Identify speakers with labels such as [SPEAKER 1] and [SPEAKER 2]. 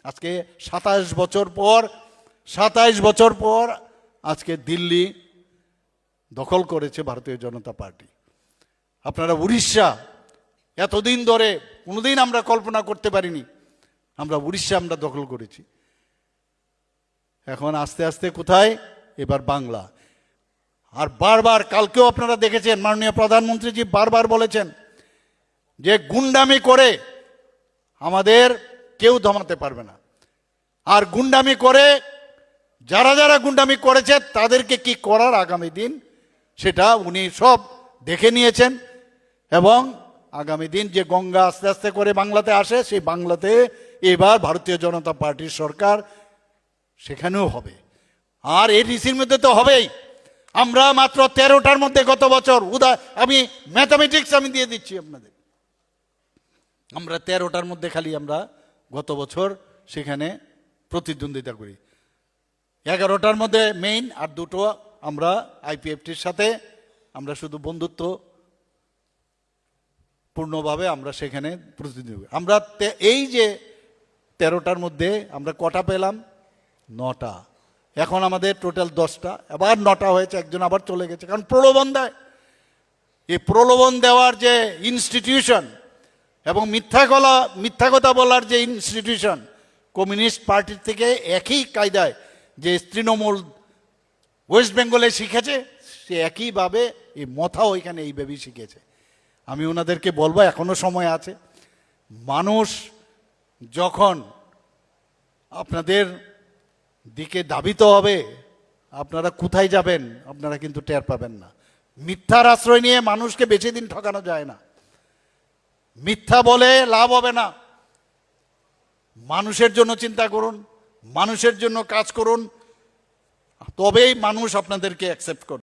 [SPEAKER 1] আজকে 27 বছর পর আজকে দিল্লি দখল করেছে ভারতীয় জনতা পার্টি। আপনারা উড়িষ্যা, এতদিন ধরে কোনোদিন আমরা কল্পনা করতে পারিনি, উড়িষ্যা আমরা দখল করেছি। এখন আস্তে আস্তে কোথায়? এবার বাংলা। আর বারবার কালকেও আপনারা দেখেছেন মাননীয় প্রধানমন্ত্রীজি বারবার বলেছেন যে গুন্ডামি করে আমাদের কেউ দমাতে পারবে না। আর গুন্ডামি করে যারা যারা গুন্ডামি করেছে তাদেরকে কি করার আগামী দিন সেটা উনি সব দেখে নিয়েছেন। এবং আগামী দিন যে গঙ্গা আস্তে আস্তে করে বাংলাতে আসে, সেই বাংলাতে এবার ভারতীয় জনতা পার্টির সরকার সেখানেও হবে। আর এই ডিসির মধ্যে তো হবেই। আমরা মাত্র 13টার মধ্যে গত বছর আমি ম্যাথামেটিক্স দিয়ে দিচ্ছি আপনাদের, আমরা 13টার মধ্যে খালি আমরা গত বছর সেখানে প্রতিদ্বন্দ্বিতা করি। 11টার মধ্যে মেইন, আর দুটো আমরা আইপিএফটির সাথে আমরা শুধু বন্ধুত্ব পূর্ণভাবে আমরা সেখানে প্রতিদ্বন্দ্বিতা করি। আমরা এই যে 13টার মধ্যে আমরা কটা পেলাম? 9টা। এখন আমাদের টোটাল 10টা, আবার 9টা হয়েছে, একজন আবার চলে গেছে, কারণ প্রলোভন দেয়। এই প্রলোভন দেওয়ার যে ইনস্টিটিউশন এবং মিথ্যা কথা বলার যে ইনস্টিটিউশন কমিউনিস্ট পার্টির থেকে একই কায়দায় যে তৃণমূল ওয়েস্ট বেঙ্গলে শিখেছে, সে একইভাবে এই মথাও এখানে এইভাবেই শিখেছে। আমি ওনাদেরকে বলবো এখনো সময় আছে। মানুষ যখন আপনাদের দিকে ধাবিত হবে, আপনারা কোথায় যাবেন আপনারা কিন্তু টের পাবেন না। মিথ্যার আশ্রয় নিয়ে মানুষকে বেশি দিন ঠকানো যায় না। মিথ্যা বলে লাভ হবে না। মানুষের জন্য চিন্তা করুন, মানুষের জন্য কাজ করুন, তবেই মানুষ আপনাদেরকে অ্যাকসেপ্ট করবে।